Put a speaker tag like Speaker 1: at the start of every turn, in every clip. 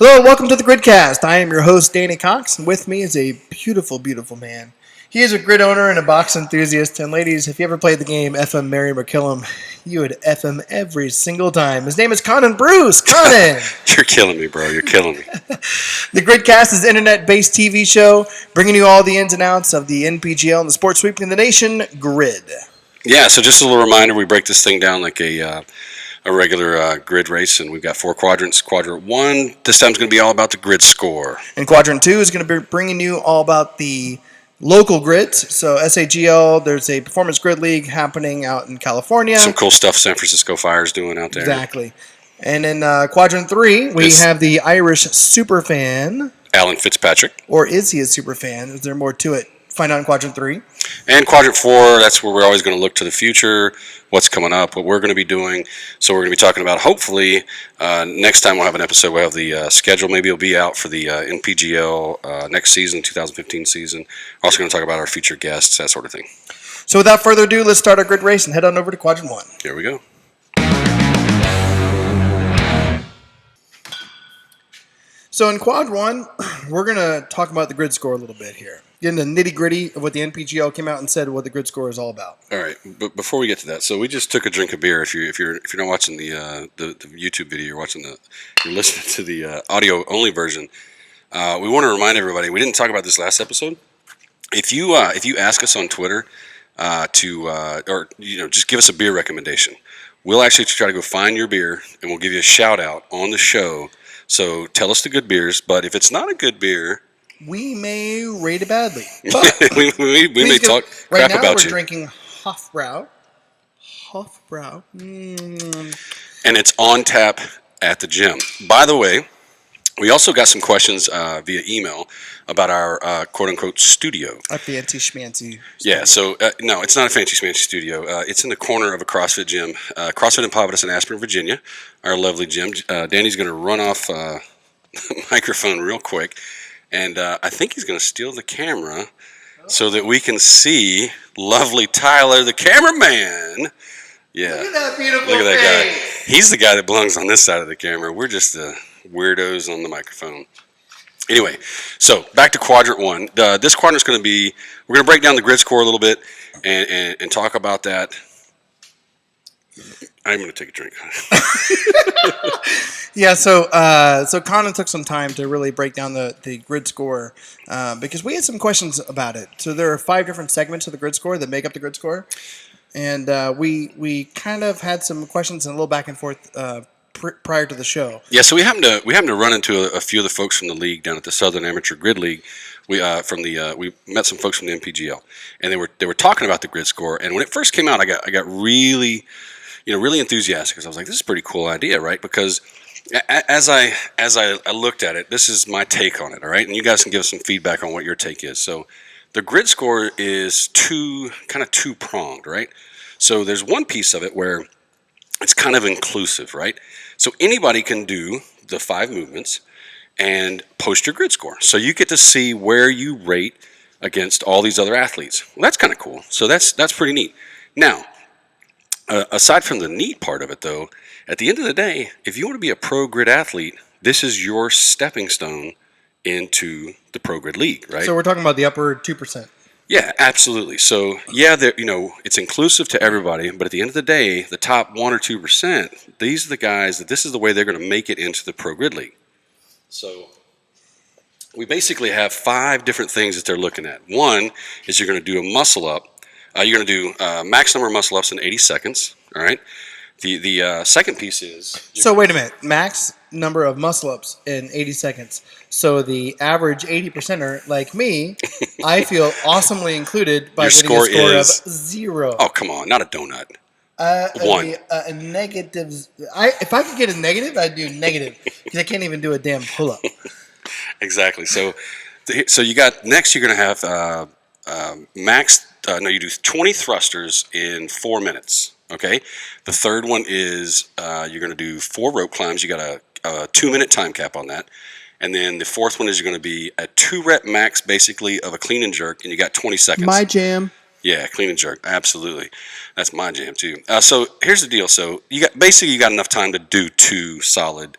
Speaker 1: Hello, welcome to the GridCast. I am your host, Danny Cox, and with me is a beautiful, beautiful man. He is a grid owner and a box enthusiast, and ladies, if you ever played the game FM Mary McKillum, you would F him every single time. His name is Conan Bruce. Conan!
Speaker 2: You're killing me, bro. You're killing me.
Speaker 1: The GridCast is an internet-based TV show bringing you all the ins and outs of the NPGL and the sport sweeping the nation, Grid.
Speaker 2: Yeah, so just a little reminder, we break this thing down like a regular grid race, and we've got 4 quadrants. Quadrant 1, this time's going to be all about the grid score.
Speaker 1: And Quadrant 2 is going to be bringing you all about the local grids. So SAGL, there's a performance grid league happening out in California.
Speaker 2: Some cool stuff San Francisco Fire's doing out there.
Speaker 1: Exactly. And in Quadrant 3, we have the Irish superfan.
Speaker 2: Alan Fitzpatrick.
Speaker 1: Or is he a superfan? Is there more to it? Find out in Quadrant 3.
Speaker 2: And Quadrant 4, that's where we're always going to look to the future, what's coming up, what we're going to be doing. So we're going to be talking about, hopefully, next time we'll have an episode, we'll have the schedule. Maybe it'll be out for the NPGL next season, 2015 season. We're also going to talk about our future guests, that sort of thing.
Speaker 1: So without further ado, let's start our grid race and head on over to Quadrant 1.
Speaker 2: Here we go.
Speaker 1: So in Quad 1, we're going to talk about the grid score a little bit here. Get into the nitty-gritty of what the NPGL came out and said what the grid score is all about.
Speaker 2: All right, but before we get to that, so we just took a drink of beer. If you're not watching the YouTube video, you're listening to the audio only version. We want to remind everybody, we didn't talk about this last episode. If you ask us on Twitter or just give us a beer recommendation, we'll actually try to go find your beer and we'll give you a shout out on the show. So tell us the good beers, but if it's not a good beer,
Speaker 1: we may rate it badly. But
Speaker 2: we may talk crap
Speaker 1: right now
Speaker 2: about you.
Speaker 1: We're drinking Hofbrau.
Speaker 2: And it's on tap at the gym. By the way, we also got some questions via email about our quote-unquote studio.
Speaker 1: A fancy schmancy studio.
Speaker 2: Yeah, so no, it's not a fancy schmancy studio. It's in the corner of a CrossFit gym. CrossFit in Providence in Aspen, Virginia, our lovely gym. Danny's going to run off the microphone real quick, and I think he's going to steal the camera so that we can see lovely Tyler, the cameraman. Yeah.
Speaker 1: Look at that beautiful
Speaker 2: Look at that
Speaker 1: face.
Speaker 2: guy. He's the guy that belongs on this side of the camera. We're just the weirdos on the microphone. Anyway, so back to Quadrant 1. This quadrant's going to be, we're going to break down the grid score a little bit and talk about that. I'm going to take a drink.
Speaker 1: Yeah, so Conan took some time to really break down the grid score because we had some questions about it. So there are 5 different segments of the grid score that make up the grid score. And we kind of had some questions and a little back and forth prior to the show.
Speaker 2: Yeah, so we happened to run into a few of the folks from the league down at the Southern Amateur Grid League. We met some folks from the NPGL, and they were talking about the grid score. And when it first came out, I got really enthusiastic because I was like, this is a pretty cool idea, right? Because as I looked at it, this is my take on it, all right? And you guys can give us some feedback on what your take is. So the grid score is two-pronged, right? So there's one piece of it where it's kind of inclusive, right? So anybody can do the 5 movements and post your grid score. So you get to see where you rate against all these other athletes. Well, that's kind of cool. So that's pretty neat. Now, aside from the neat part of it, though, at the end of the day, if you want to be a pro grid athlete, this is your stepping stone into the Pro Grid League, right?
Speaker 1: So we're talking about the upper 2%.
Speaker 2: Yeah, absolutely. So, yeah, it's inclusive to everybody, but at the end of the day, the top 1 or 2%, these are the guys that this is the way they're going to make it into the Pro Grid League. So we basically have 5 different things that they're looking at. One is you're going to do a muscle up. You're going to do max number of muscle ups in 80 seconds, all right? The second piece is...
Speaker 1: So wait a minute. Max number of muscle-ups in 80 seconds. So the average 80%er, like me, I feel awesomely incled by getting a score of 0.
Speaker 2: Oh, come on. Not a donut. 1.
Speaker 1: A negative... If I could get a negative, I'd do negative. Because I can't even do a damn pull-up.
Speaker 2: Exactly. So you got... Next, you're going to have you do 20 thrusters in 4 minutes. Okay, the third one is you're going to do 4 rope climbs. You got a 2-minute time cap on that. And then the fourth one is you're going to be a 2-rep max, basically, of a clean and jerk, and you got 20 seconds.
Speaker 1: My jam.
Speaker 2: Yeah, clean and jerk. Absolutely. That's my jam, too. So here's the deal. So you got enough time to do 2 solid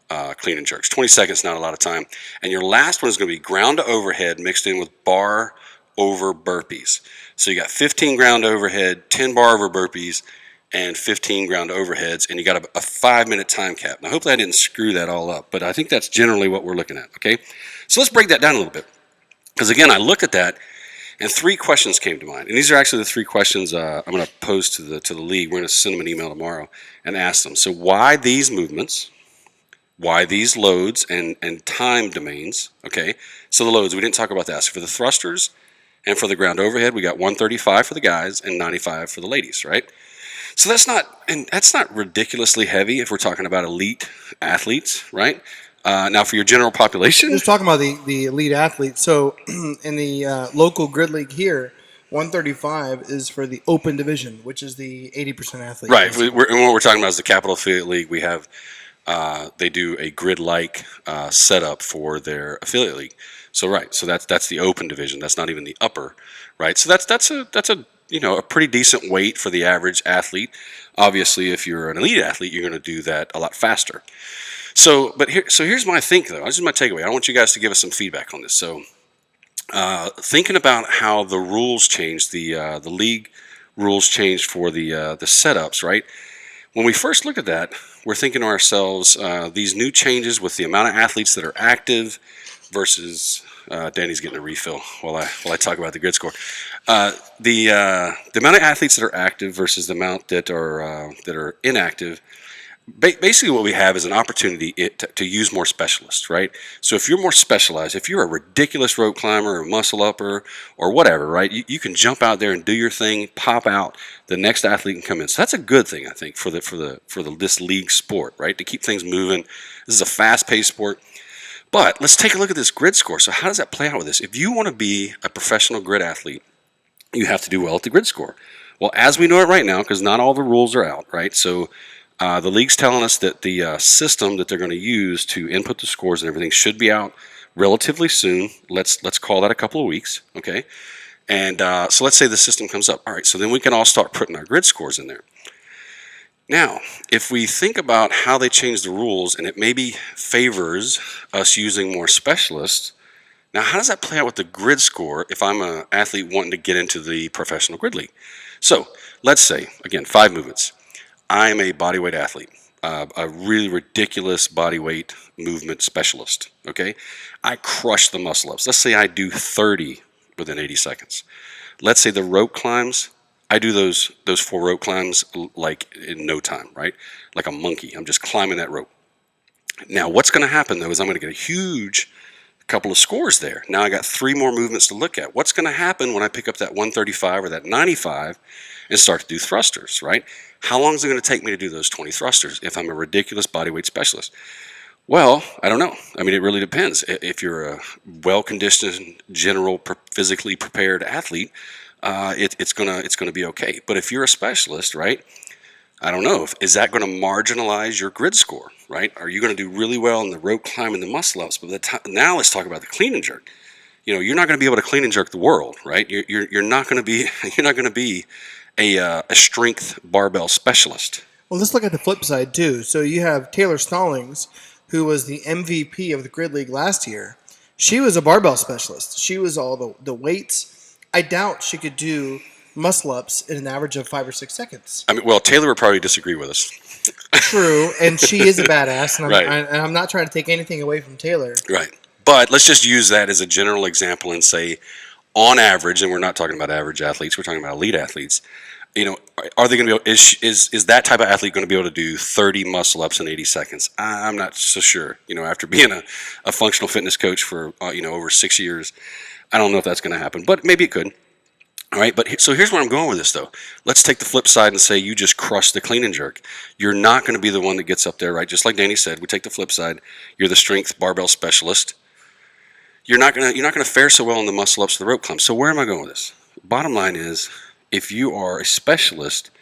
Speaker 2: clean and jerks. 20 seconds, not a lot of time. And your last one is going to be ground to overhead mixed in with bar over burpees. So you got 15 ground to overhead, 10 bar over burpees, and 15 ground to overheads, and you got a 5-minute time cap. Now, hopefully I didn't screw that all up, but I think that's generally what we're looking at, okay? So let's break that down a little bit. Because, again, I looked at that, and 3 questions came to mind. And these are actually the 3 questions I'm going to pose to the league. We're going to send them an email tomorrow and ask them. So why these movements? Why these loads and time domains? Okay, so the loads, we didn't talk about that. So for the thrusters and for the ground overhead, we got 135 for the guys and 95 for the ladies, right? So that's not ridiculously heavy if we're talking about elite athletes, right? Now for your general population,
Speaker 1: Just talking about the elite athletes. So in the local grid league here, 135 is for the open division, which is the 80% athlete.
Speaker 2: right? And what we're talking about is the Capital Affiliate League. We have they do a grid-like setup for their affiliate league. So so that's the open division. That's not even the upper, right? So that's a a pretty decent weight for the average athlete. Obviously, if you're an elite athlete, you're going to do that a lot faster. So here's my think though. This is my takeaway. I want you guys to give us some feedback on this. So thinking about how the rules changed, the league rules changed for the setups, right? When we first looked at that, we're thinking to ourselves, these new changes with the amount of athletes that are active versus Danny's getting a refill while I talk about the grid score. The amount of athletes that are active versus the amount that are inactive. Basically, what we have is an opportunity to use more specialists, right? So if you're more specialized, if you're a ridiculous rope climber or muscle upper or whatever, right, you can jump out there and do your thing, pop out. The next athlete can come in. So that's a good thing, I think, for this league sport, right? To keep things moving. This is a fast-paced sport. But let's take a look at this grid score. So how does that play out with this? If you want to be a professional grid athlete, you have to do well at the grid score. Well, as we know it right now, because not all the rules are out, right? So the league's telling us that the system that they're going to use to input the scores and everything should be out relatively soon. Let's call that a couple of weeks, okay? And so let's say the system comes up. All right, so then we can all start putting our grid scores in there. Now, if we think about how they changed the rules and it maybe favors us using more specialists, now how does that play out with the grid score if I'm an athlete wanting to get into the professional grid league? So let's say, again, 5 movements. I'm a bodyweight athlete, a really ridiculous bodyweight movement specialist, okay? I crush the muscle ups. Let's say I do 30 within 80 seconds. Let's say the rope climbs, I do those 4 rope climbs like in no time, right? Like a monkey. I'm just climbing that rope. Now, what's going to happen, though, is I'm going to get a huge couple of scores there. Now I got 3 more movements to look at. What's going to happen when I pick up that 135 or that 95 and start to do thrusters, right? How long is it going to take me to do those 20 thrusters if I'm a ridiculous bodyweight specialist? Well, I don't know. I mean, it really depends. If you're a well-conditioned, physically prepared athlete, it's gonna be okay. But if you're a specialist, right? I don't know. Is that going to marginalize your grid score, right? Are you going to do really well in the rope climb and the muscle ups? But now let's talk about the clean and jerk. You're not going to be able to clean and jerk the world, right? You're not going to be a strength barbell specialist.
Speaker 1: Well, let's look at the flip side too. So you have Taylor Stallings, who was the MVP of the grid league last year. She was a barbell specialist. She was all the weights. I doubt she could do muscle ups in an average of 5 or 6 seconds.
Speaker 2: I mean, well, Taylor would probably disagree with us.
Speaker 1: True, and she is a badass, and
Speaker 2: Right.
Speaker 1: I'm not trying to take anything away from Taylor.
Speaker 2: Right. But let's just use that as a general example and say, on average, and we're not talking about average athletes, we're talking about elite athletes. Are they going to be able, is that type of athlete going to be able to do 30 muscle ups in 80 seconds? I'm not so sure. After being a functional fitness coach for over 6 years, I don't know if that's going to happen, but maybe it could. All right, so here's where I'm going with this, though. Let's take the flip side and say you just crush the clean and jerk. You're not going to be the one that gets up there, right? Just like Danny said, we take the flip side. You're the strength barbell specialist. You're not going to fare so well in the muscle ups, the rope climb. So where am I going with this? Bottom line is, if you are a specialist,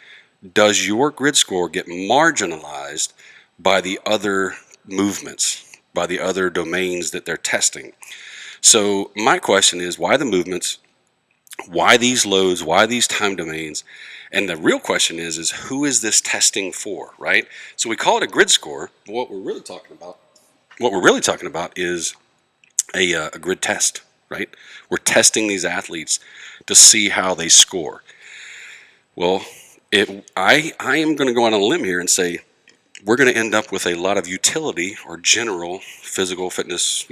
Speaker 2: does your grid score get marginalized by the other movements, by the other domains that they're testing? So my question is, why the movements? Why these loads? Why these time domains? And the real question is who is this testing for, right? So we call it a grid score, but what we're really talking about what we're really talking about is a grid test, right? We're testing these athletes to see how they score. Well, I am going to go on a limb here and say we're going to end up with a lot of utility or general physical fitness,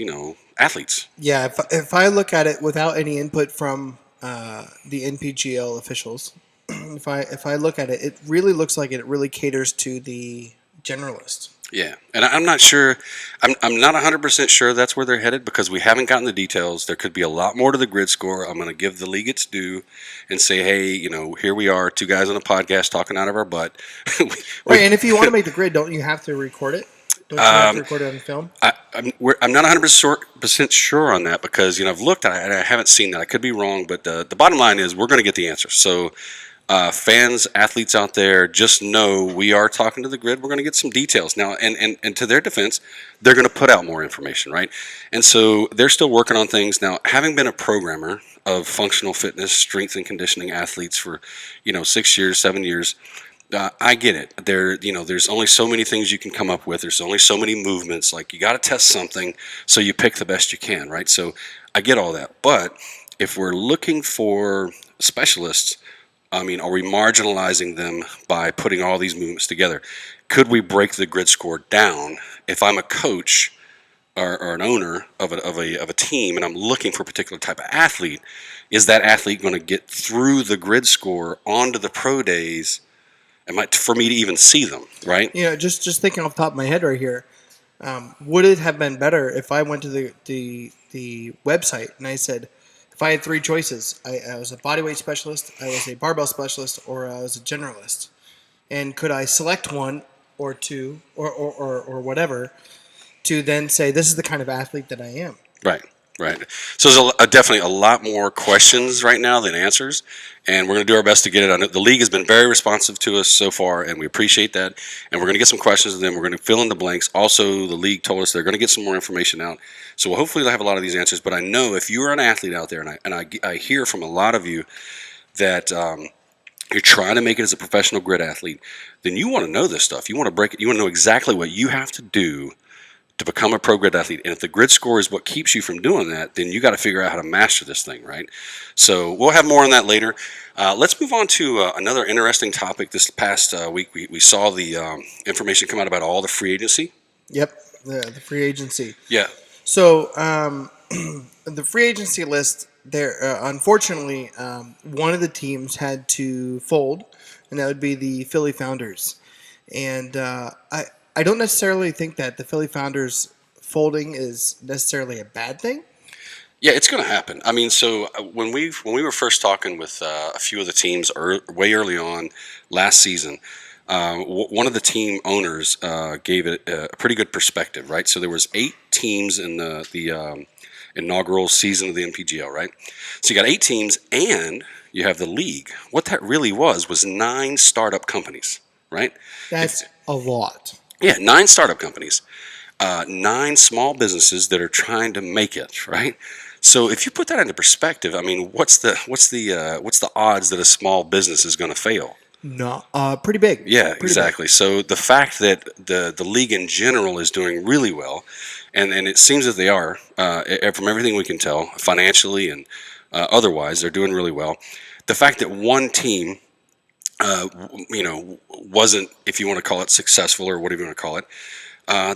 Speaker 2: athletes.
Speaker 1: Yeah, if I look at it without any input from the NPGL officials, if I look at it, it really looks like it really caters to the generalist.
Speaker 2: Yeah, and I'm not sure. I'm not 100% sure that's where they're headed because we haven't gotten the details. There could be a lot more to the grid score. I'm going to give the league its due and say, hey, here we are, two guys on a podcast talking out of our butt.
Speaker 1: Right, and if you want to make the grid, don't you have to record it? Don't you have to record it on film?
Speaker 2: I'm not 100% sure on that because I've looked and I haven't seen that. I could be wrong, but the bottom line is we're going to get the answer. So. Fans, athletes out there, just know we are talking to the grid. We're going to get some details now, and to their defense, they're going to put out more information, right? And so they're still working on things now. Having been a programmer of functional fitness, strength and conditioning athletes for 6 years, 7 years, I get it. There's only so many things you can come up with. There's only so many movements. Like you got to test something, so you pick the best you can, right? So I get all that, but if we're looking for specialists. Are we marginalizing them by putting all these movements together? Could we break the grid score down? If I'm a coach or an owner of a team and I'm looking for a particular type of athlete, is that athlete going to get through the grid score onto the pro days for me to even see them, right?
Speaker 1: Just thinking off the top of my head right here, would it have been better if I went to the website and I said, if I had three choices, I was a bodyweight specialist, I was a barbell specialist, or I was a generalist, and could I select one or two or whatever to then say this is the kind of athlete that I am?
Speaker 2: Right. So there's definitely a lot more questions right now than answers, and we're going to do our best to get it on. The league has been very responsive to us so far, and we appreciate that. And we're going to get some questions, and then we're going to fill in the blanks. Also, the league told us they're going to get some more information out, so hopefully they'll have a lot of these answers. But I know if you're an athlete out there, and I hear from a lot of you that you're trying to make it as a professional grid athlete, then you want to know this stuff. You want to break it. You want to know exactly what you have to do to become a pro grid athlete. And if the grid score is what keeps you from doing that, then you got to figure out how to master this thing, right? So we'll have more on that later. Let's move on to another interesting topic. This past week, we saw the information come out about all the free agency.
Speaker 1: Yep, the free agency.
Speaker 2: Yeah.
Speaker 1: So the free agency list, there unfortunately, one of the teams had to fold, and that would be the Philly Founders. And I don't necessarily think that the Philly Founders folding is necessarily a bad thing.
Speaker 2: Yeah, it's going to happen. So when we were first talking with a few of the teams way early on last season, one of the team owners gave it a pretty good perspective, right? So there was 8 teams in the inaugural season of the NPGL, right? So you got 8 teams, and you have the league. What that really was 9 startup companies, right?
Speaker 1: That's a lot.
Speaker 2: Yeah, 9 startup companies, 9 small businesses that are trying to make it, right? So if you put that into perspective, what's the odds that a small business is going to fail?
Speaker 1: No, pretty big.
Speaker 2: Yeah,
Speaker 1: Pretty
Speaker 2: exactly. Big. So the fact that the league in general is doing really well, and it seems that they are, from everything we can tell, financially and otherwise, they're doing really well. The fact that one team wasn't, if you want to call it successful or whatever you want to call it,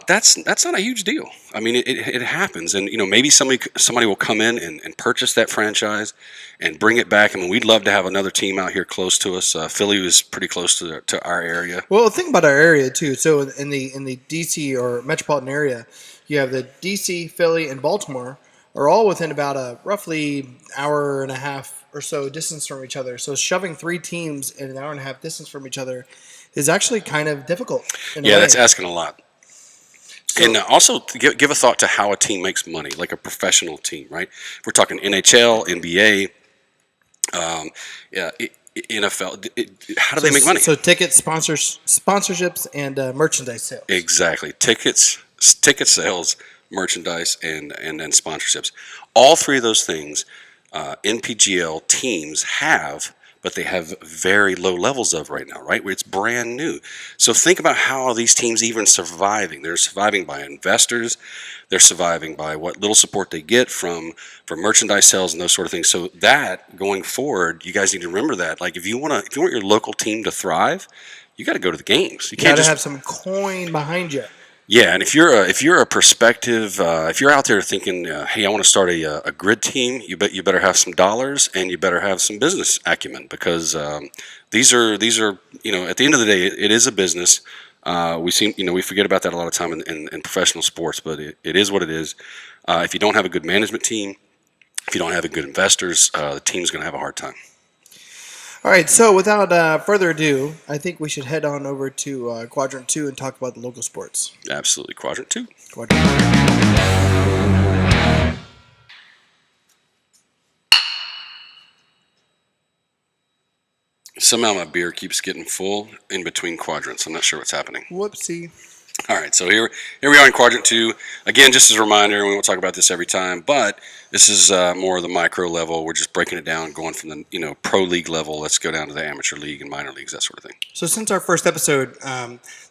Speaker 2: that's not a huge deal. It happens, and maybe somebody will come in and purchase that franchise and bring it back. We'd love to have another team out here close to us. Philly is pretty close to our area.
Speaker 1: Well, think about our area too. So in the DC or metropolitan area, you have the DC, Philly, and Baltimore are all within about a roughly hour and a half or so distance from each other. So shoving 3 teams in an hour and a half distance from each other is actually kind of difficult.
Speaker 2: Yeah, that's asking a lot. So, and also give a thought to how a team makes money, like a professional team, right? If we're talking NHL, NBA, NFL. How do they make money?
Speaker 1: So tickets, sponsorships, and merchandise sales.
Speaker 2: Exactly, ticket sales, merchandise, and sponsorships. All 3 of those things, NPGL teams have, but they have very low levels of right now, right? It's brand new. So think about how these teams even surviving. They're surviving by investors. They're surviving by what little support they get from merchandise sales and those sort of things. So that going forward, you guys need to remember that. Like if you want your local team to thrive, you got to go to the games. You
Speaker 1: You
Speaker 2: can't
Speaker 1: got to
Speaker 2: just
Speaker 1: have some coin behind you.
Speaker 2: yeah, and if you're a prospective, if you're out there thinking, hey, I want to start a grid team, you better have some dollars and you better have some business acumen because these are at the end of the day, it is a business. We forget about that a lot of time in professional sports, but it is what it is. If you don't have a good management team, if you don't have a good investors, the team's going to have a hard time.
Speaker 1: All right, so without further ado, I think we should head on over to Quadrant 2 and talk about the local sports.
Speaker 2: Absolutely, Quadrant 2.
Speaker 1: Quadrant.
Speaker 2: Somehow my beer keeps getting full in between quadrants. I'm not sure what's happening.
Speaker 1: Whoopsie.
Speaker 2: All right, so here we are in Quadrant 2. Again, just as a reminder, we won't talk about this every time, but this is more of the micro level. We're just breaking it down, going from the pro league level. Let's go down to the amateur league and minor leagues, that sort of thing.
Speaker 1: So since our first episode,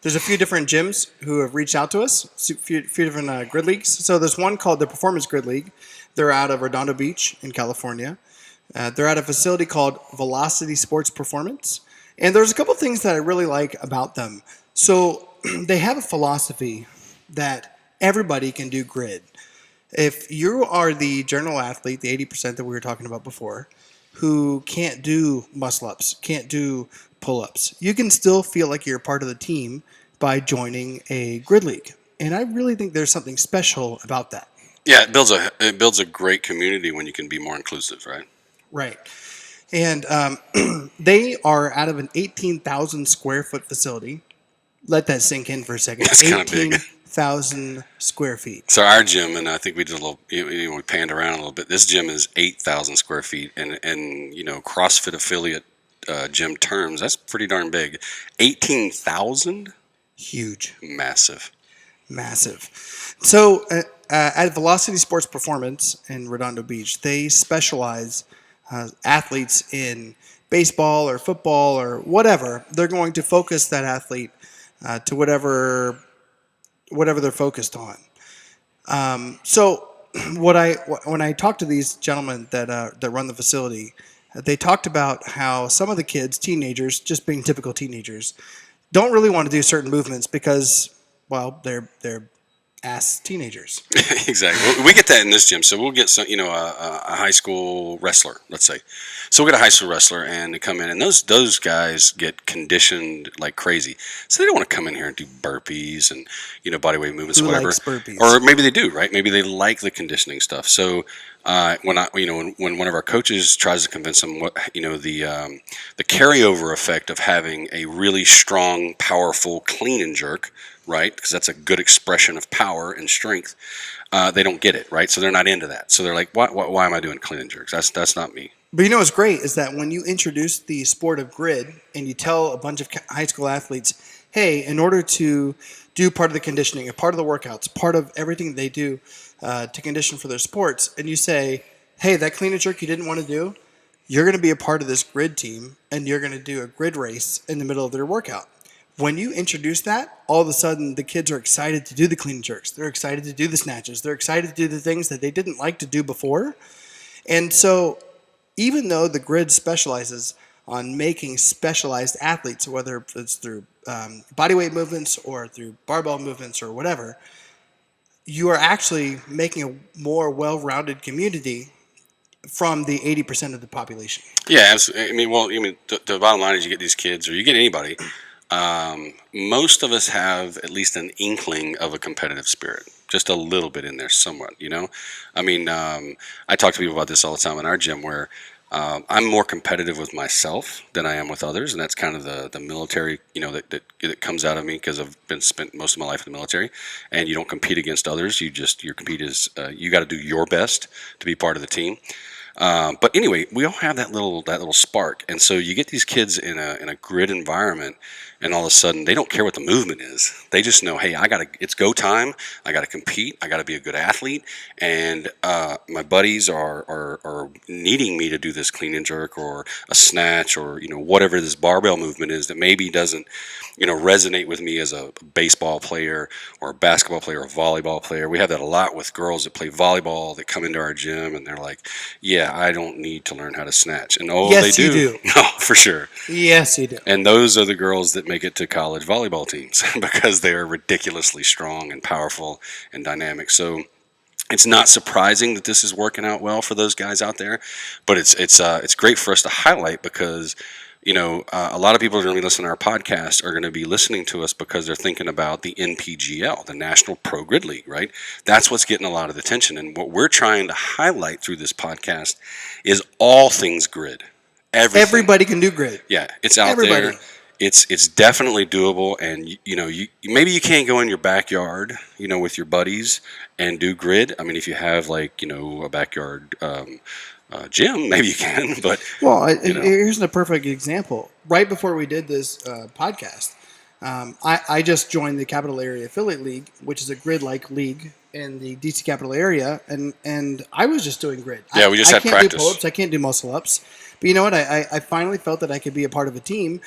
Speaker 1: there's a few different gyms who have reached out to us, a few different grid leagues. So there's one called the Performance Grid League. They're out of Redondo Beach in California. They're at a facility called Velocity Sports Performance. And there's a couple things that I really like about them. So they have a philosophy that everybody can do grid. If you are the general athlete, the 80% that we were talking about before, who can't do muscle-ups, can't do pull-ups, you can still feel like you're part of the team by joining a grid league. And I really think there's something special about that.
Speaker 2: Yeah, it builds a great community when you can be more inclusive, right?
Speaker 1: Right. And they are out of an 18,000 square foot facility. Let that sink in for a second.
Speaker 2: That's kind of big.
Speaker 1: 18,000 square feet.
Speaker 2: So our gym, and I think we did a little, we panned around a little bit. This gym is 8,000 square feet, and CrossFit affiliate gym terms, that's pretty darn big. 18,000?
Speaker 1: Huge.
Speaker 2: Massive.
Speaker 1: So at Velocity Sports Performance in Redondo Beach, they specialize athletes in baseball or football or whatever. They're going to focus that athlete to whatever they're focused on. So when I talked to these gentlemen that run the facility, they talked about how some of the kids, teenagers, just being typical teenagers, don't really want to do certain movements because, well, they're ass teenagers.
Speaker 2: Exactly. We get that in this gym. So we'll get some, a high school wrestler, let's say. So we'll get a high school wrestler and they come in, and those guys get conditioned like crazy. So they don't want to come in here and do burpees and body weight movements or whatever.
Speaker 1: Likes burpees?
Speaker 2: Or maybe they do, right? Maybe they like the conditioning stuff. So when one of our coaches tries to convince them the carryover effect of having a really strong, powerful clean and jerk, right? Because that's a good expression of power and strength. They don't get it, right? So they're not into that. So they're like, why am I doing clean and jerks? That's not me.
Speaker 1: But what's great is that when you introduce the sport of grid and you tell a bunch of high school athletes, hey, in order to do part of the conditioning, a part of the workouts, part of everything they do to condition for their sports, and you say, hey, that clean and jerk you didn't want to do, you're going to be a part of this grid team and you're going to do a grid race in the middle of their workout. When you introduce that, all of a sudden the kids are excited to do the clean and jerks. They're excited to do the snatches. They're excited to do the things that they didn't like to do before. And so even though the grid specializes on making specialized athletes, whether it's through bodyweight movements or through barbell movements or whatever, you are actually making a more well-rounded community from the 80% of the population.
Speaker 2: Yeah, absolutely. The bottom line is you get these kids, or you get anybody. Most of us have at least an inkling of a competitive spirit, just a little bit in there somewhat, I talk to people about this all the time in our gym where I'm more competitive with myself than I am with others, and that's kind of the military, that comes out of me because I've spent most of my life in the military, and you don't compete against others. You compete as you got to do your best to be part of the team. But anyway, we all have that little spark, and so you get these kids in a grid environment, and all of a sudden they don't care what the movement is. They just know, hey, it's go time. I gotta compete. I gotta be a good athlete, and my buddies are needing me to do this clean and jerk or a snatch or whatever this barbell movement is that maybe doesn't resonate with me as a baseball player or a basketball player or a volleyball player. We have that a lot with girls that play volleyball that come into our gym and they're like, yeah, I don't need to learn how to snatch. And
Speaker 1: Yes,
Speaker 2: they
Speaker 1: you
Speaker 2: do.
Speaker 1: do.
Speaker 2: No, for sure.
Speaker 1: Yes, you do.
Speaker 2: And those are the girls that make it to college volleyball teams because they are ridiculously strong and powerful and dynamic. So it's not surprising that this is working out well for those guys out there, but it's great for us to highlight because a lot of people that are going to be listening to our podcast are going to be listening to us because they're thinking about the NPGL, the National Pro Grid League, right? That's what's getting a lot of attention. And what we're trying to highlight through this podcast is all things grid. Everything.
Speaker 1: Everybody can do grid.
Speaker 2: Yeah, it's out there. It's definitely doable, and you maybe you can't go in your backyard, with your buddies and do grid. I mean, if you have a backyard gym, maybe you can. But
Speaker 1: here's a perfect example. Right before we did this podcast, I just joined the Capital Area Affiliate League, which is a grid-like league in the DC Capital area, and I was just doing grid.
Speaker 2: Yeah, we just had practice.
Speaker 1: I can't do pull-ups, I can't do muscle-ups, but you know what? I finally felt that I could be a part of a team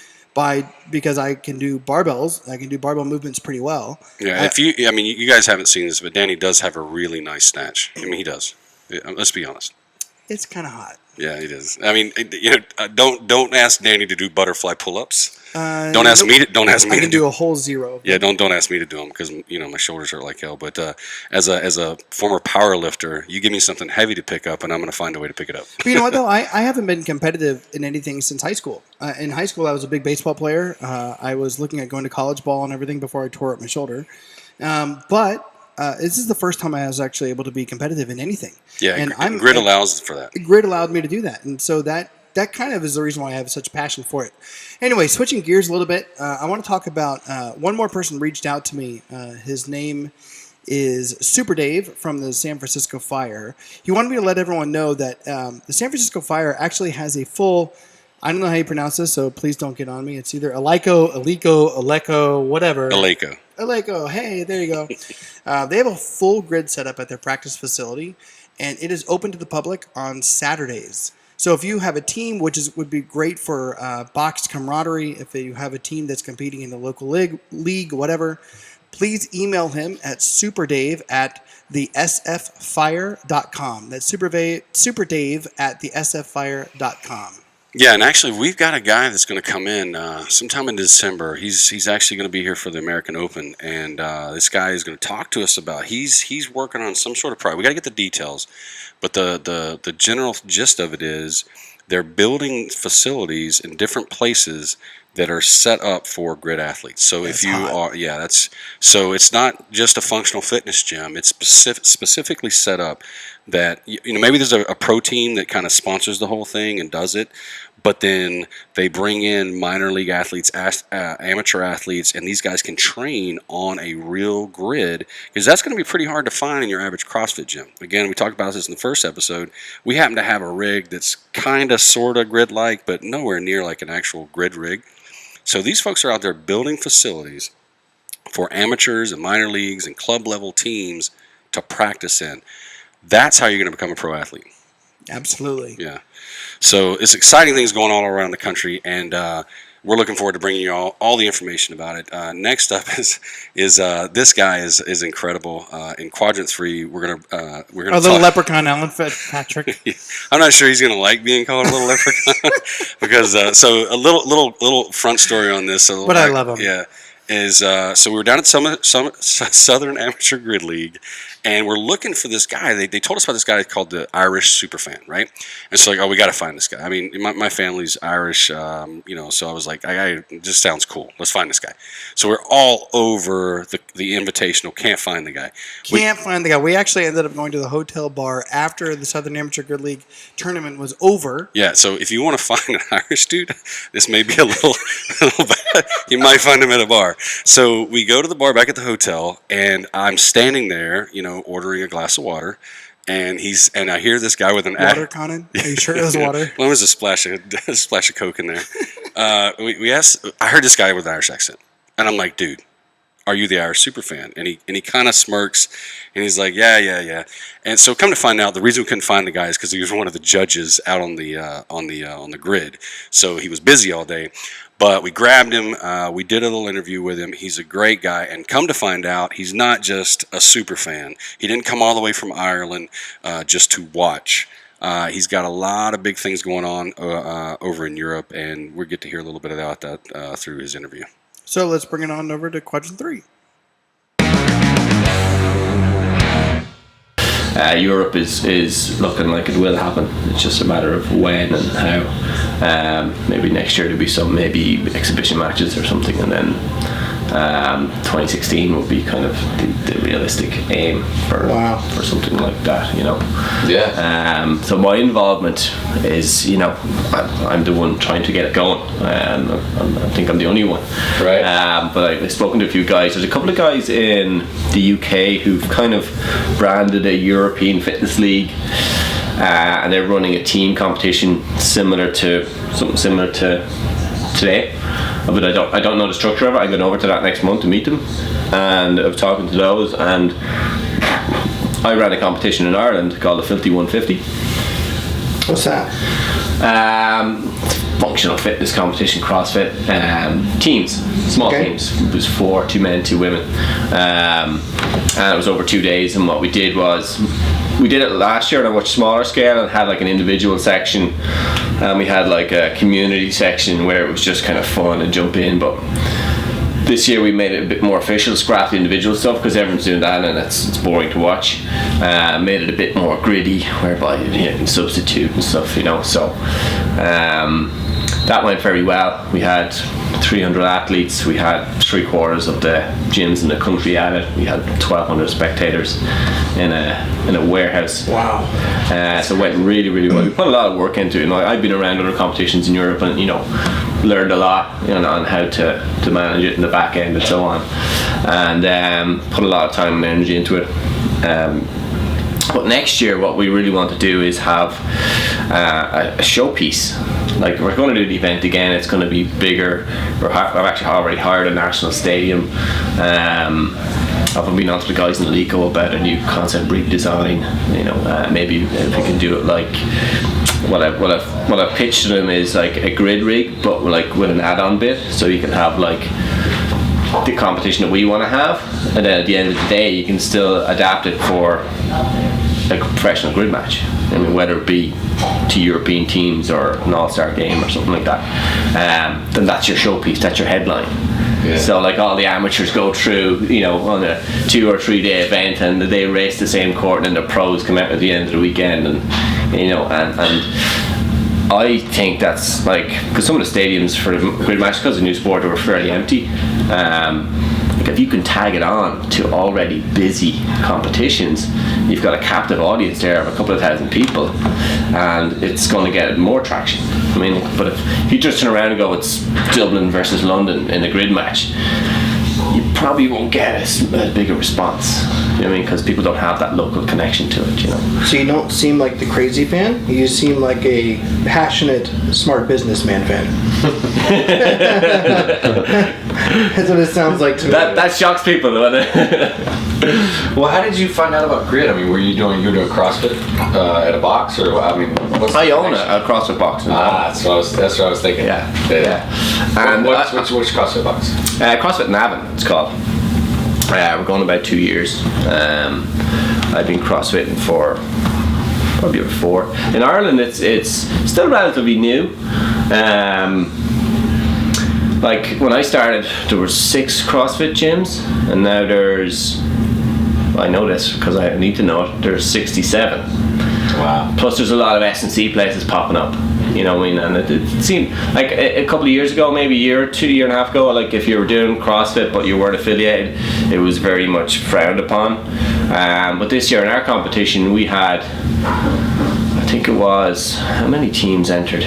Speaker 1: because I can do barbells. I can do barbell movements pretty well.
Speaker 2: Yeah, you guys haven't seen this, but Danny does have a really nice snatch. I mean, he does. Let's be honest.
Speaker 1: It's kind of hot.
Speaker 2: Yeah, it is. I mean, don't ask Danny to do butterfly pull-ups. Don't ask me to.
Speaker 1: I can do a whole zero.
Speaker 2: Yeah, don't ask me to do them because my shoulders hurt like hell. But as a former power lifter, you give me something heavy to pick up, and I'm going to find a way to pick it up.
Speaker 1: But you know what though? I haven't been competitive in anything since high school. In high school, I was a big baseball player. I was looking at going to college ball and everything before I tore up my shoulder. But this is the first time I was actually able to be competitive in anything.
Speaker 2: Yeah, and grid allows for that.
Speaker 1: Grid allowed me to do that, and so that kind of is the reason why I have such a passion for it. Anyway, switching gears a little bit, I want to talk about one more person reached out to me. His name is Super Dave from the San Francisco Fire. He wanted me to let everyone know that the San Francisco Fire actually has a full, I don't know how you pronounce this, so please don't get on me. It's either Aleco, whatever. Aleco, hey, there you go. They have a full grid setup at their practice facility, and it is open to the public on Saturdays. So if you have a team, which would be great for boxed camaraderie, if you have a team that's competing in the local league, whatever, please email him at superdave@thesffire.com. That's superdave@thesffire.com.
Speaker 2: Yeah, and actually, we've got a guy that's going to come in sometime in December. He's actually going to be here for the American Open, and this guy is going to talk to us about. He's working on some sort of project. We got to get the details, but the general gist of it is they're building facilities in different places that are set up for grid athletes. So if you are, so it's not just a functional fitness gym. It's specifically set up that maybe there's a pro team that kind of sponsors the whole thing and does it, but then they bring in minor league athletes, amateur athletes, and these guys can train on a real grid because that's going to be pretty hard to find in your average CrossFit gym. Again, we talked about this in the first episode. We happen to have a rig that's kind of sort of grid-like, but nowhere near like an actual grid rig. So these folks are out there building facilities for amateurs and minor leagues and club level teams to practice in. That's how you're going to become a pro athlete.
Speaker 1: Absolutely.
Speaker 2: Yeah. So it's exciting things going on all around the country, and we're looking forward to bringing you all the information about it. Next up is this guy is incredible. In quadrant 3, we're gonna
Speaker 1: little leprechaun, Alan Fitzpatrick.
Speaker 2: I'm not sure he's gonna like being called a little leprechaun because so a little front story on this.
Speaker 1: But I love him.
Speaker 2: Yeah. So we were down at Southern Amateur Grid League, and we're looking for this guy. They told us about this guy called the Irish Superfan, right? And so we got to find this guy. I mean, my family's Irish, so I was like, it just sounds cool. Let's find this guy. So we're all over the invitational. Can't find the guy.
Speaker 1: Find the guy. We actually ended up going to the hotel bar after the Southern Amateur Grid League tournament was over.
Speaker 2: Yeah, so if you want to find an Irish dude, this may be a little bad. You might find him at a bar. So we go to the bar back at the hotel, and I'm standing there, ordering a glass of water, and I hear this guy with an
Speaker 1: Water, Conan? Are you sure it was water?
Speaker 2: Well, there was a splash of Coke in there. We asked. I heard this guy with an Irish accent, and I'm like, dude, are you the Irish superfan? And he kind of smirks, and he's like, yeah. And so come to find out, the reason we couldn't find the guy is because he was one of the judges out on the grid. So he was busy all day. But we grabbed him. We did a little interview with him. He's a great guy. And come to find out, he's not just a super fan. He didn't come all the way from Ireland just to watch. He's got a lot of big things going on over in Europe, and we'll get to hear a little bit about that through his interview.
Speaker 1: So let's bring it on over to quadrant 3.
Speaker 3: Europe is looking like it will happen. It's just a matter of when and how. Maybe next year there'll be some maybe exhibition matches or something, and then 2016 will be kind of the realistic aim for something like that, you know.
Speaker 4: Yeah.
Speaker 3: So my involvement is, you know, I'm the one trying to get it going. I think I'm the only one.
Speaker 4: Right.
Speaker 3: But I've spoken to a few guys. There's a couple of guys in the UK who've kind of branded a European fitness league. And they're running a team competition similar to today, but I don't know the structure of it. I'm going over to that next month to meet them, and I'm talking to those. And I ran a competition in Ireland called the Filthy 150.
Speaker 1: What's that?
Speaker 3: Functional fitness competition, CrossFit, teams, small teams. It was 2 men, 2 women, and it was over 2 days. And what we did was, we did it last year on a much smaller scale and had like an individual section, and we had like a community section where it was just kind of fun and jump in. But this year we made it a bit more official, scrapped the individual stuff because everyone's doing that and it's boring to watch. Made it a bit more gritty, whereby you can substitute and stuff, you know. So that went very well. We had 300 athletes. We had 3/4 of the gyms in the country at it. We had 1,200 spectators in a warehouse.
Speaker 1: Wow.
Speaker 3: So it went really, really well. We put a lot of work into it. You know, I've been around other competitions in Europe and, you know, learned a lot, you know, on how to manage it in the back end and so on, and put a lot of time and energy into it. But next year, what we really want to do is have a showpiece. Like, we're going to do the event again. It's going to be bigger. I've actually already hired a national stadium. I've been on to the guys in the league about a new concept redesign. You know, maybe if we can do it like what I've pitched to them is like a grid rig, but like with an add-on bit, so you can have like the competition that we want to have, and then at the end of the day, you can still adapt it for like a professional grid match. I mean, whether it be to European teams or an all-star game or something like that, then that's your showpiece, that's your headline. Yeah. So like all the amateurs go through, you know, on a 2 or 3 day event, and they race the same court, and the pros come out at the end of the weekend, and you know, and I think that's like, because some of the stadiums for the grid match, because of the new sport, were fairly empty. Like if you can tag it on to already busy competitions, you've got a captive audience there of a couple of thousand people, and it's going to get more traction. I mean, but if you just turn around and go, it's Dublin versus London in a grid match, you probably won't get as big a response. You know what I mean? Because people don't have that local connection to it, you know.
Speaker 1: So you don't seem like the crazy fan. You seem like a passionate, smart businessman fan. That's what it sounds like to me.
Speaker 3: That shocks people, though.
Speaker 4: Well, how did you find out about grid? I mean, you were doing CrossFit at a box, or I mean,
Speaker 3: I own a CrossFit box.
Speaker 4: That's what I was thinking.
Speaker 3: Yeah.
Speaker 4: And which CrossFit box?
Speaker 3: CrossFit Navan, it's called. We're going about 2 years. I've been CrossFitting for probably about 4. In Ireland, it's still relatively new. Like when I started, there were 6 CrossFit gyms, and now there's, I know this because I need to know it, there's 67.
Speaker 4: Wow.
Speaker 3: Plus there's a lot of S&C places popping up, you know what I mean? And it seemed like a couple of years ago, maybe a year and a half ago, like if you were doing CrossFit but you weren't affiliated, it was very much frowned upon. But this year in our competition, we had, I think it was, how many teams entered?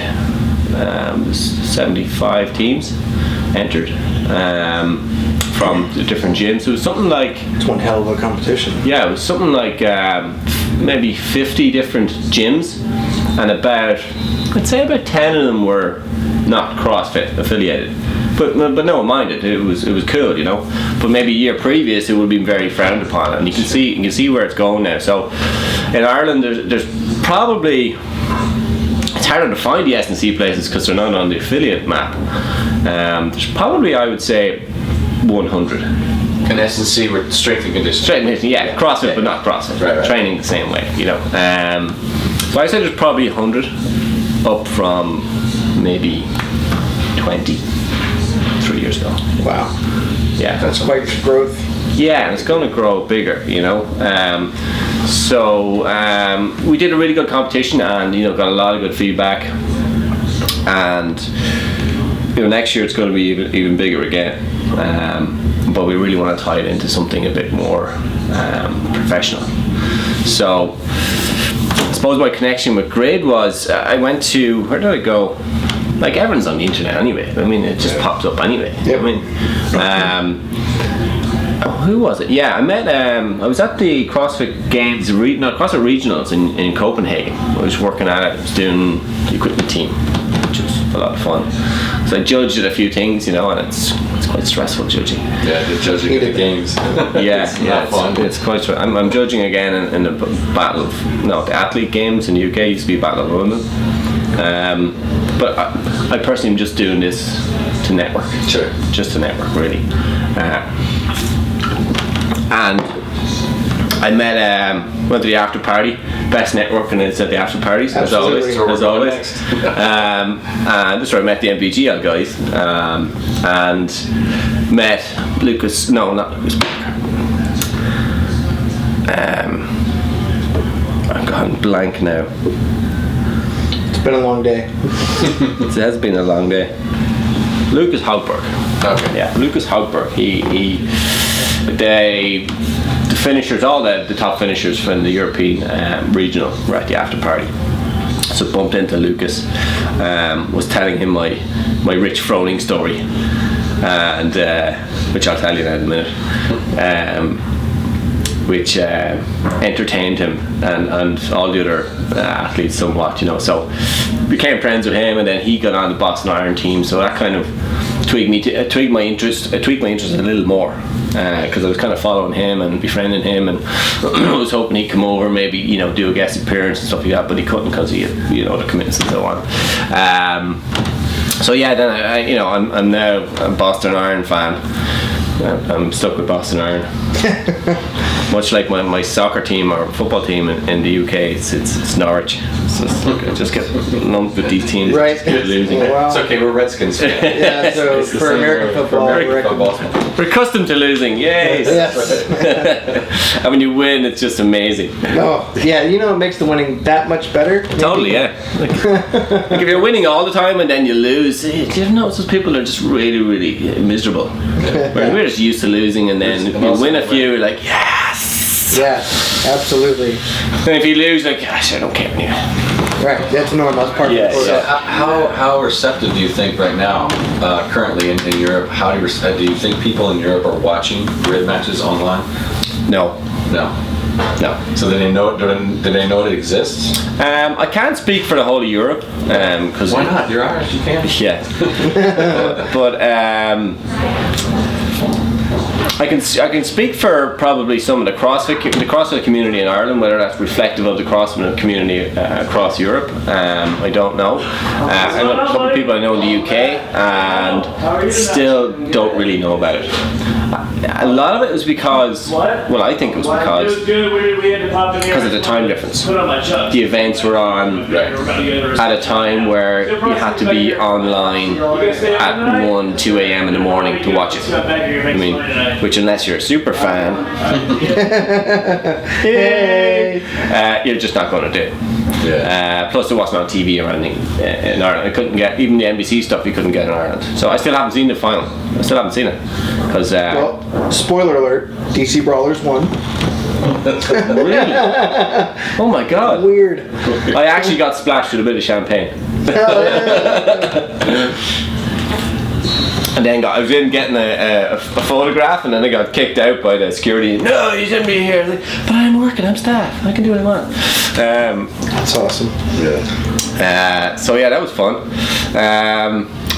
Speaker 3: It was 75 teams entered from the different gyms. So it was something like,
Speaker 1: it's one hell of a competition.
Speaker 3: Yeah, it was something like maybe 50 different gyms, and I'd say about 10 of them were not CrossFit affiliated. But no one minded. It was cool, you know. But maybe a year previous, it would have been very frowned upon, and you can see where it's going now. So in Ireland, there's probably, it's harder to find the S&C places because they're not on the affiliate map. There's probably, I would say, 100.
Speaker 4: An S&C with strength and conditioning.
Speaker 3: Strength and conditioning, yeah, CrossFit, but not CrossFit.
Speaker 4: Right.
Speaker 3: Training the same way, you know. So I say there's probably 100, up from maybe 20 3 years ago.
Speaker 1: Wow.
Speaker 3: Yeah,
Speaker 1: That's quite growth.
Speaker 3: yeah, and it's going to grow bigger, you know. So we did a really good competition, and you know, got a lot of good feedback. And you know, next year it's going to be even bigger again. But we really want to tie it into something a bit more professional. So I suppose my connection with Grid was I went to, where did I go? Like, everyone's on the internet anyway. I mean, it just pops up anyway.
Speaker 1: Yep.
Speaker 3: I mean, who was it? Yeah, I met. I was at the CrossFit Games, CrossFit Regionals in Copenhagen. I was working at it. I was doing the equipment team, which was a lot of fun. So I judged at a few things, you know, and it's quite stressful judging.
Speaker 4: Yeah, the judging at the games.
Speaker 3: Yeah,
Speaker 4: not fun.
Speaker 3: It's quite. I'm judging again in the battle of the athlete games in the UK. It used to be Battle of Women. But I personally am just doing this to network.
Speaker 4: Sure.
Speaker 3: Just to network, really. And I met, went to the after party. Best networking is at the after parties, as always. And that's where I met the NPGL guys. And met Lucas. No, not Lucas. I'm gone blank now.
Speaker 1: It's been a long day.
Speaker 3: It has been a long day. Lucas Haugberg.
Speaker 4: Okay.
Speaker 3: Yeah, Lucas Haugberg. The finishers, all the top finishers from the European regional were at the after party. So bumped into Lucas, was telling him my Rich Froning story, and which I'll tell you in a minute. Which entertained him and all the other athletes somewhat, you know. So became friends with him, and then he got on the Boston Iron team. So that kind of tweaked my interest a little more, because I was kind of following him and befriending him, and I was hoping he'd come over, maybe, you know, do a guest appearance and stuff like that, but he couldn't because he had, you know, the commitments and so on. So yeah, then I'm now a Boston Iron fan. I'm stuck with Boston Iron. Much like my soccer team or football team in the UK, it's Norwich. So I just get lumped with these teams.
Speaker 1: Right.
Speaker 3: Losing.
Speaker 1: Oh, wow.
Speaker 4: It's okay, we're Redskins fans.
Speaker 1: Yeah, so
Speaker 4: It's the
Speaker 1: for
Speaker 4: same
Speaker 1: American
Speaker 4: for
Speaker 1: football,
Speaker 4: American football.
Speaker 3: We're accustomed to losing. Yay!
Speaker 1: Yes.
Speaker 3: And when you win, it's just amazing.
Speaker 1: Oh, yeah, you know, it makes the winning that much better. Maybe.
Speaker 3: Totally, yeah. Like if you're winning all the time and then you lose, do you ever notice those people are just really, really miserable? Whereas we're just used to losing, and then if you win a few, you're like, yes!
Speaker 1: Yeah, absolutely.
Speaker 3: And if you lose, like, gosh, I don't care anymore.
Speaker 1: Right, that's normal. That's part
Speaker 3: Yeah,
Speaker 1: of the
Speaker 3: yeah.
Speaker 4: How receptive do you think right now, currently in Europe? How do you think people in Europe are watching grid matches online?
Speaker 3: No.
Speaker 4: No. So do they know it exists?
Speaker 3: I can't speak for the whole of Europe, because
Speaker 4: Why not? You're Irish. You can.
Speaker 3: yeah. but I can speak for probably some of the CrossFit community in Ireland, whether that's reflective of the CrossFit community across Europe. I don't know. I know a couple of people I know in the UK, and still don't really know about it. A lot of it was because, well, I think it was because of the time difference. The events were on at a time where you had to be online at 1, 2 a.m. in the morning to watch it. I mean, which, unless you're a super fan, you're just not going to do.
Speaker 4: Yeah.
Speaker 3: Plus, it wasn't on TV or anything in Ireland. I couldn't get even the NBC stuff. You couldn't get in Ireland. So I still haven't seen the final. I still haven't seen it because.
Speaker 1: Well, spoiler alert: DC Brawlers won.
Speaker 3: Really? Oh my God!
Speaker 1: Weird.
Speaker 3: I actually got splashed with a bit of champagne. And then I was in getting a photograph, and then I got kicked out by the security. No, you shouldn't be here. Like, but I'm working, I'm staff, I can do what I want.
Speaker 1: That's awesome.
Speaker 4: Yeah.
Speaker 3: So yeah, that was fun.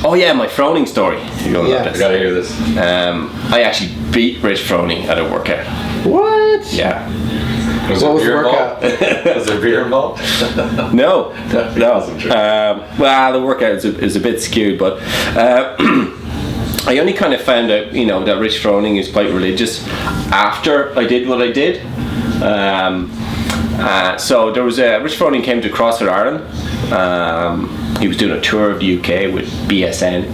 Speaker 3: Oh yeah, my Froning story.
Speaker 1: Yeah.
Speaker 4: I gotta hear this.
Speaker 3: I actually beat Rich Froning at a workout.
Speaker 1: What?
Speaker 3: Yeah.
Speaker 4: Was
Speaker 1: What was
Speaker 4: there
Speaker 1: the
Speaker 4: beer
Speaker 1: workout?
Speaker 4: involved? Was there beer involved?
Speaker 3: No.
Speaker 4: wasn't true.
Speaker 3: Well, the workout is a bit skewed, but I only kind of found out, that Rich Froning is quite religious after I did what I did. So there was Rich Froning came to CrossFit Ireland. He was doing a tour of the UK with BSN,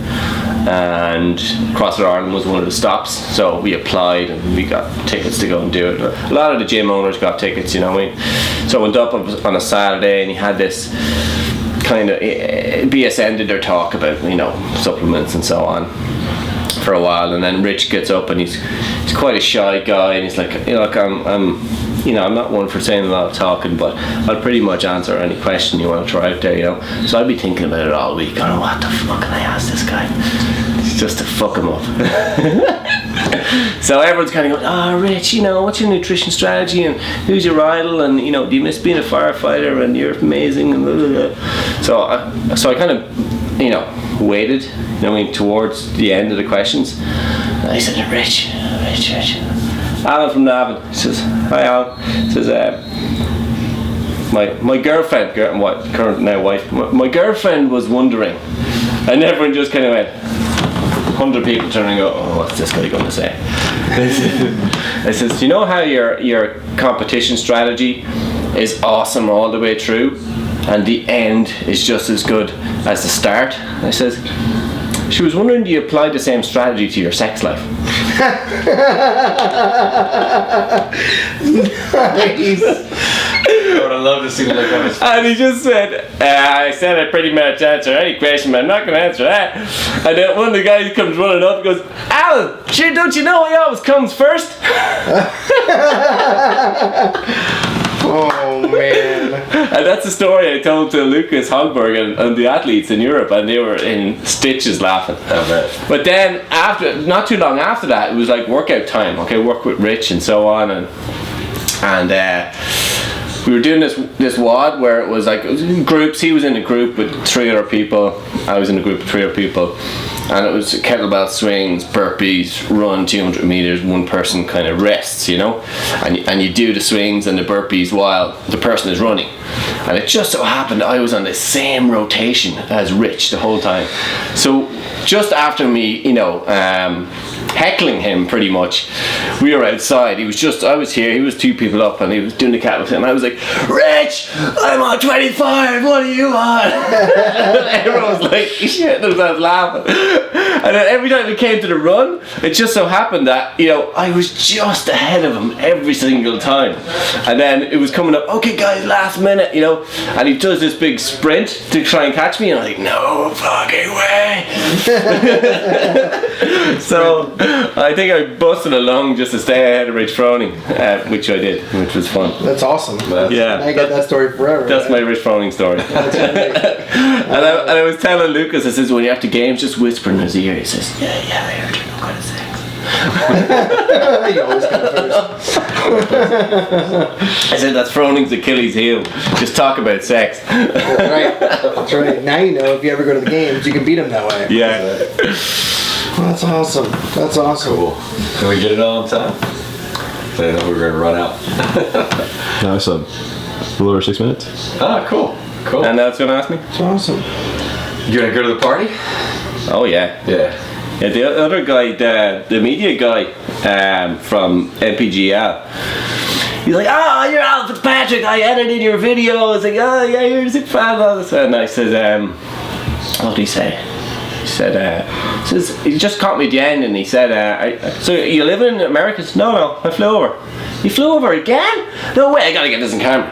Speaker 3: and CrossFit Ireland was one of the stops. So we applied and we got tickets to go and do it. A lot of the gym owners got tickets, So I went up on a Saturday, and he had this kind of BSN did their talk about supplements and so on for a while, and then Rich gets up, and he's quite a shy guy, and he's like, I'm not one for saying a lot of talking, but I'll pretty much answer any question you want to try out there, So I'd be thinking about it all week, going, what the fuck can I ask this guy? Just to fuck him up. So everyone's kind of going, Rich, what's your nutrition strategy, and who's your idol, and do you miss being a firefighter, and you're amazing, and blah, blah, blah. So I kind of waited, towards the end of the questions. And I said, Rich, Alan from Navan. He says, hi Alan. He says, my girlfriend, current now wife, my girlfriend was wondering, and everyone just kind of went, 100 people turning and go, oh, what's this guy going to say? I says, do you know how your competition strategy is awesome all the way through, and the end is just as good as the start? I says, she was wondering, do you apply the same strategy to your sex life?
Speaker 1: Nice.
Speaker 4: I would have loved to see the look on his face.
Speaker 3: And he just said, I said I pretty much answer any question, but I'm not going to answer that. And then one of the guys comes running up and goes, Alan, sure, don't you know he always comes first?
Speaker 1: Oh man.
Speaker 3: And that's the story I told to Lucas Hogberg and the athletes in Europe, and they were in stitches laughing. But then not too long after that, it was like workout time. Work with Rich and so on, and we were doing this WOD where it was in groups. He was in a group with 3 other people. I was in a group of 3 other people. And it was kettlebell swings, burpees, run 200 meters, one person kind of rests, and you do the swings and the burpees while the person is running. And it just so happened I was on the same rotation as Rich the whole time. So just after me, heckling him pretty much, we were outside. I was here, he was 2 people up, and he was doing the kettlebell, and I was like, Rich, I'm on 25, what are you on? Everyone was like, shit, themselves laughing. And then every time we came to the run, it just so happened that, I was just ahead of him every single time. And then it was coming up, okay guys, last minute, and he does this big sprint to try and catch me, and I'm like, no fucking way. So I think I busted along just to stay ahead of Rich Froning, which I did, which was fun.
Speaker 1: That's awesome.
Speaker 3: Yeah,
Speaker 1: I get that story forever.
Speaker 3: That's my Rich Froning story. And I was telling Lucas, I says, when you're after games, just whisper in his ear. He says, yeah, I heard you, no kind of sex.
Speaker 1: You always come first.
Speaker 3: I said, that's Froning's Achilles heel. Just talk about sex.
Speaker 1: That's right. Now you know if you ever go to the games, you can beat him that way.
Speaker 3: Yeah.
Speaker 1: Well, that's awesome. That's awesome.
Speaker 4: Cool. Can we get it all on time? I know we're going to run out.
Speaker 5: No, it's a little over 6 minutes.
Speaker 4: Ah, cool.
Speaker 3: And now it's going to ask me?
Speaker 1: That's awesome.
Speaker 4: You going to go to the party?
Speaker 3: Oh, yeah.
Speaker 4: Yeah.
Speaker 3: Yeah, the other guy, the media guy from NPGL, he's like, oh, you're Alan Fitzpatrick, I edited your video. It's like, oh, yeah, you're a super fan of all this. And I said, what did he say? He said, he just caught me at the end, and he said, so you live in America? I said, no, I flew over. You flew over again? No way, I gotta get this in camera.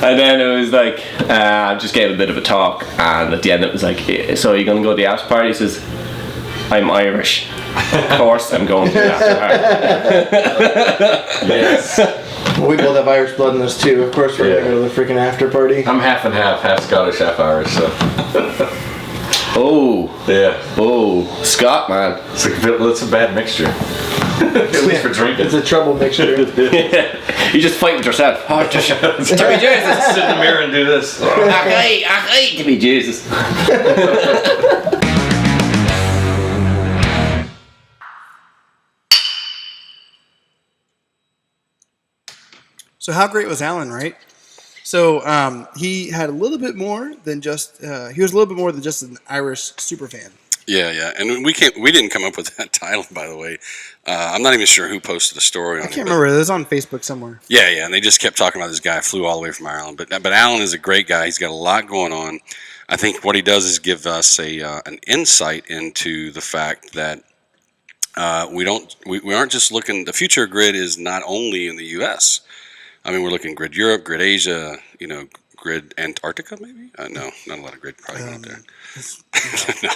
Speaker 3: And then it was like, I just gave a bit of a talk, and at the end it was like, so are you gonna go to the after party? He says, I'm Irish. Of course I'm going to the after party.
Speaker 4: Yes.
Speaker 1: Well, we both have Irish blood in us too. Of course we're going to go to the freaking after party.
Speaker 4: I'm half and half Scottish, half Irish, so.
Speaker 3: Oh,
Speaker 4: Yeah.
Speaker 3: oh, Scott, man.
Speaker 4: It's a bad mixture. At least for drinking.
Speaker 1: It's a trouble mixture.
Speaker 3: You just fight with yourself. Oh, just to be Jesus.
Speaker 4: Sit in the mirror and do this.
Speaker 3: I hate to be Jesus.
Speaker 1: So how great was Alan, right? So he had a little bit more than just he was a little bit more than just an Irish super fan.
Speaker 2: Yeah, and we didn't come up with that title, by the way. I'm not even sure who posted a story on it.
Speaker 1: I can't remember. It was on Facebook somewhere.
Speaker 2: Yeah, and they just kept talking about this guy flew all the way from Ireland. But Alan is a great guy. He's got a lot going on. I think what he does is give us an insight into the fact that we aren't just looking. The future of grid is not only in the U.S. I mean, we're looking grid Europe, grid Asia, grid Antarctica, maybe? No, not a lot of grid probably out there. No.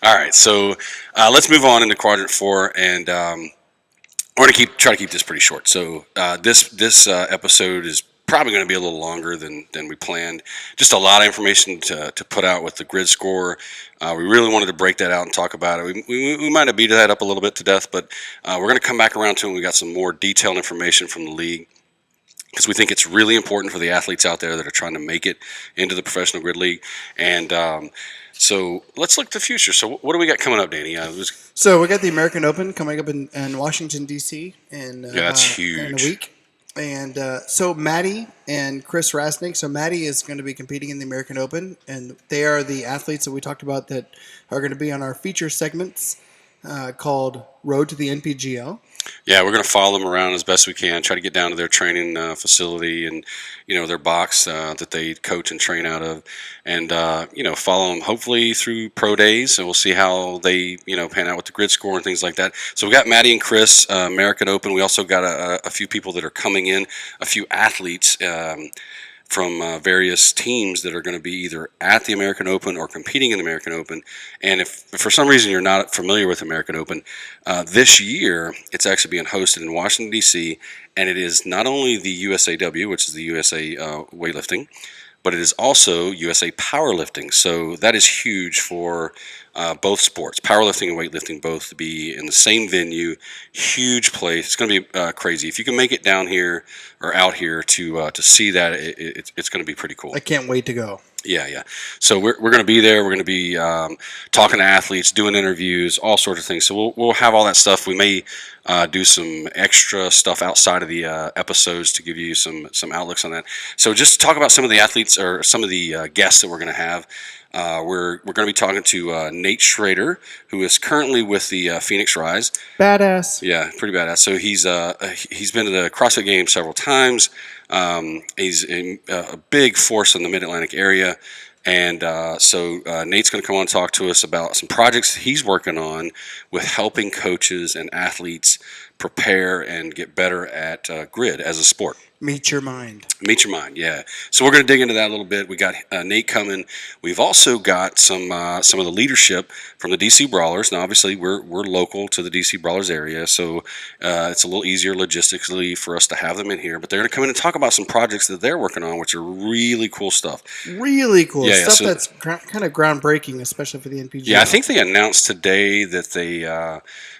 Speaker 2: All right, so let's move on into quadrant 4, and we're going to try to keep this pretty short. So this episode is probably going to be a little longer than we planned. Just a lot of information to put out with the grid score. We really wanted to break that out and talk about it. We might have beat that up a little bit to death, but we're going to come back around to it. We got some more detailed information from the league, because we think it's really important for the athletes out there that are trying to make it into the professional grid league. And so let's look to the future. So what do we got coming up, Danny?
Speaker 1: So we got the American Open coming up in Washington, D.C.
Speaker 2: That's huge.
Speaker 1: In a week. And so Maddie and Chris Rasnick. So Maddie is going to be competing in the American Open, and they are the athletes that we talked about that are going to be on our feature segments called Road to the NPGL.
Speaker 2: Yeah, we're going to follow them around as best we can, try to get down to their training facility and, their box that they coach and train out of, and, follow them hopefully through pro days, and we'll see how they, pan out with the grid score and things like that. So we got Maddie and Chris, American Open. We also got a few people that are coming in, a few athletes from various teams that are going to be either at the American Open or competing in the American Open. And if for some reason you're not familiar with American Open, this year it's actually being hosted in Washington, D.C., and it is not only the USAW, which is the USA weightlifting, but it is also USA powerlifting. So that is huge for both sports, powerlifting and weightlifting, both to be in the same venue. Huge place. It's going to be crazy. If you can make it down here or out here to see that, it's going to be pretty cool.
Speaker 1: I can't wait to go.
Speaker 2: Yeah. So we're going to be there. We're going to be talking to athletes, doing interviews, all sorts of things. So we'll have all that stuff. We may do some extra stuff outside of the episodes to give you some outlooks on that. So just talk about some of the athletes or some of the guests that we're going to have. We're going to be talking to Nate Schrader, who is currently with the Phoenix Rise.
Speaker 1: Badass.
Speaker 2: Yeah, pretty badass. So he's been to the CrossFit Games several times. He's a big force in the Mid-Atlantic area. And so Nate's going to come on and talk to us about some projects he's working on with helping coaches and athletes prepare and get better at grid as a sport.
Speaker 1: Meet your mind.
Speaker 2: Meet your mind, yeah. So we're going to dig into that a little bit. We got Nate coming. We've also got some of the leadership from the DC Brawlers. Now, obviously, we're local to the DC Brawlers area, so it's a little easier logistically for us to have them in here. But they're going to come in and talk about some projects that they're working on, which are really cool stuff.
Speaker 1: Really cool
Speaker 2: stuff
Speaker 1: so, that's kind of groundbreaking, especially for the NPGL.
Speaker 2: Yeah, I think they announced today that they.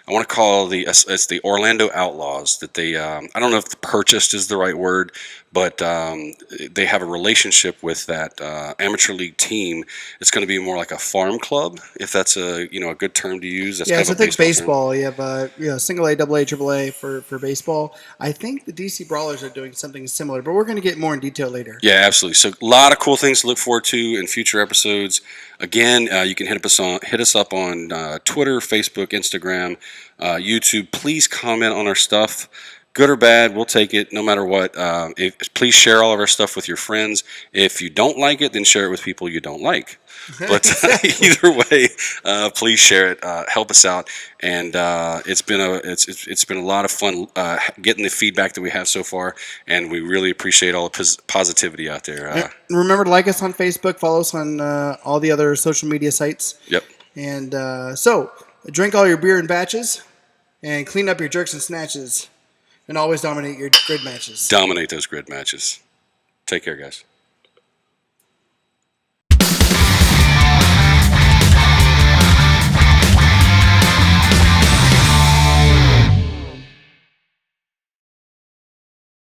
Speaker 2: I want to call it's the Orlando Outlaws that they. I don't know if the purchased is the right word, but they have a relationship with that amateur league team. It's going to be more like a farm club, if that's a good term to use. That's
Speaker 1: so I think baseball. You have single A, double A, triple A for baseball. I think the DC Brawlers are doing something similar, but we're going to get more in detail later.
Speaker 2: Yeah, absolutely. So a lot of cool things to look forward to in future episodes. Again, you can hit us up on Twitter, Facebook, Instagram, YouTube. Please comment on our stuff. Good or bad, we'll take it no matter what. Please share all of our stuff with your friends. If you don't like it, then share it with people you don't like. But either way, please share it. Help us out, and it's been a lot of fun getting the feedback that we have so far, and we really appreciate all the positivity out there.
Speaker 1: Remember to like us on Facebook, follow us on all the other social media sites.
Speaker 2: Yep.
Speaker 1: And so drink all your beer in batches, and clean up your jerks and snatches. And always dominate your grid matches.
Speaker 2: Dominate those grid matches. Take care, guys.